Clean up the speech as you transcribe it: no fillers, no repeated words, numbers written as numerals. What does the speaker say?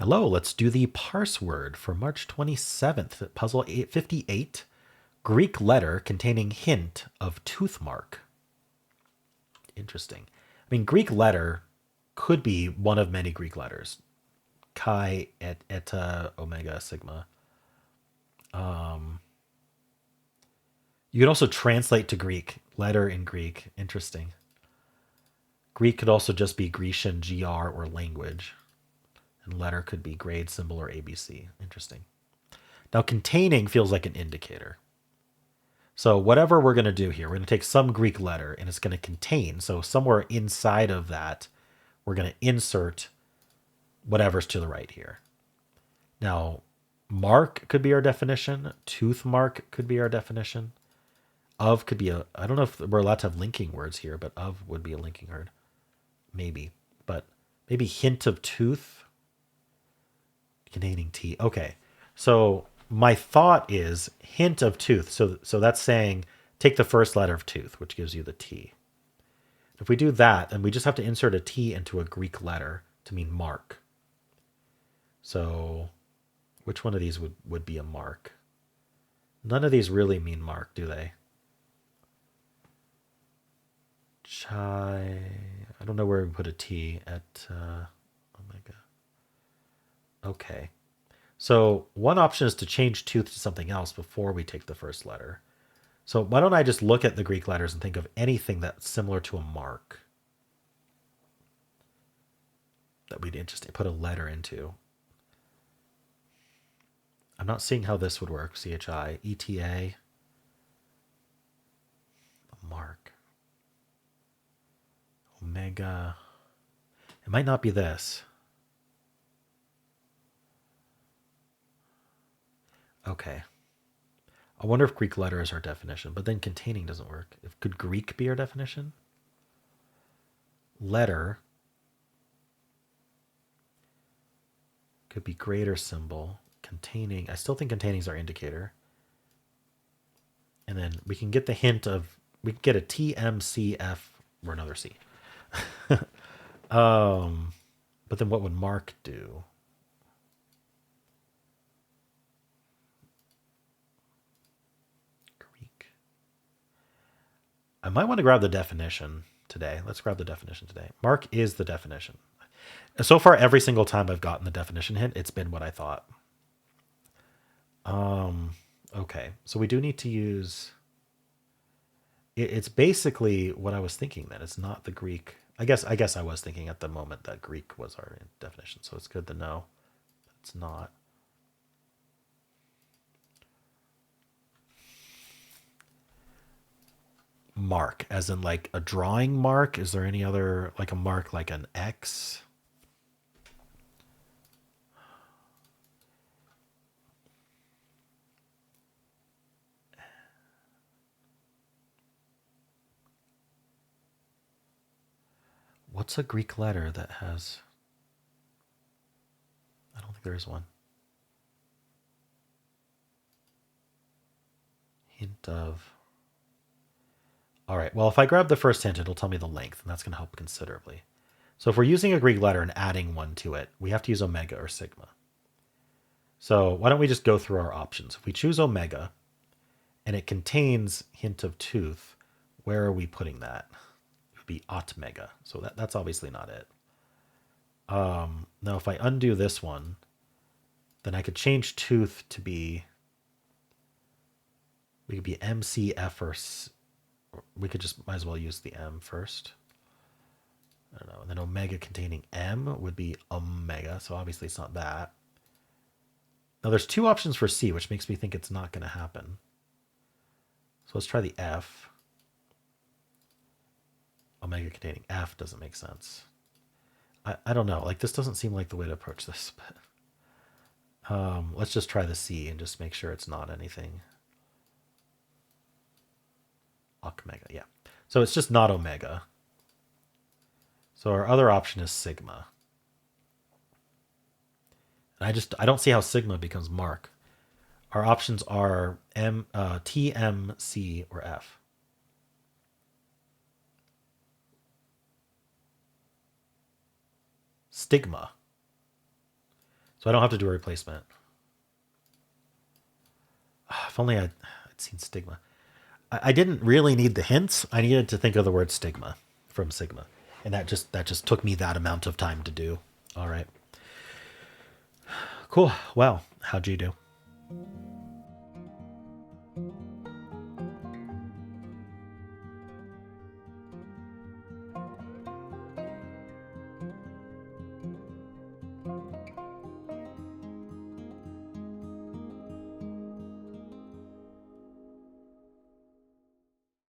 Hello, let's do the Parseword for March 27th, puzzle 58, Greek letter containing hint of tooth mark. Interesting. I mean, Greek letter could be one of many Greek letters. Chi, eta, omega, sigma. You could also translate to Greek, letter in Greek. Interesting. Greek could also just be Grecian, GR, or language. And letter could be grade, symbol, or ABC. Interesting. Now, containing feels like an indicator. So whatever we're going to do here, we're going to take some Greek letter and it's going to contain. So somewhere inside of that, we're going to insert whatever's to the right here. Now, mark could be our definition. Tooth mark could be our definition. Of could be I don't know if we're allowed to have linking words here, but of would be a linking word. Maybe. But maybe hint of tooth containing T. Okay. So my thought is hint of tooth. So that's saying take the first letter of tooth, which gives you the T. If we do that, then we just have to insert a T into a Greek letter to mean mark. So which one of these would be a mark? None of these really mean mark, do they? Chai. I don't know where we put a T at omega. Okay. So one option is to change tooth to something else before we take the first letter. So why don't I just look at the Greek letters and think of anything that's similar to a mark that we'd put a letter into. I'm not seeing how this would work. CHI, ETA, mark, omega. It might not be this. Okay. I wonder if Greek letter is our definition, but then containing doesn't work. Could Greek be our definition? Letter could be greater symbol. Containing, I still think containing is our indicator. And then we can get the hint of, we can get a TMCF or another C. But then what would mark do? Greek. I might want to grab the definition today. Let's grab the definition today. Mark is the definition. So far, every single time I've gotten the definition hint, it's been what I thought. Okay, so we do need to use. It's basically what I was thinking. Then it's not the Greek. I guess I was thinking at the moment that Greek was our definition. So it's good to know it's not. Mark, as in like a drawing mark. Is there any other like a mark like an X? What's a Greek letter that has? I don't think there is one. Hint of. All right, well, if I grab the first hint, it'll tell me the length, and that's going to help considerably. So if we're using a Greek letter and adding one to it, we have to use omega or sigma. So why don't we just go through our options? If we choose omega and it contains hint of tooth, where are we putting that? It would be otmega. So that's obviously not it. Now, if I undo this one, then I could change tooth to be, we could be MCF or we could just might as well use the M first. I don't know. And then omega containing M would be omega. So obviously it's not that. Now there's two options for C, which makes me think it's not going to happen. So let's try the F. Omega containing F doesn't make sense. I don't know. Like this doesn't seem like the way to approach this. But let's just try the C and just make sure it's not anything. Omega, yeah. So it's just not omega. So our other option is sigma. And I don't see how sigma becomes mark. Our options are T, M, C, or F. Stigma. So I don't have to do a replacement. If only I'd seen stigma. I didn't really need the hints. I needed to think of the word stigma from sigma. And that just took me that amount of time to do. All right. Cool. Well, how'd you do?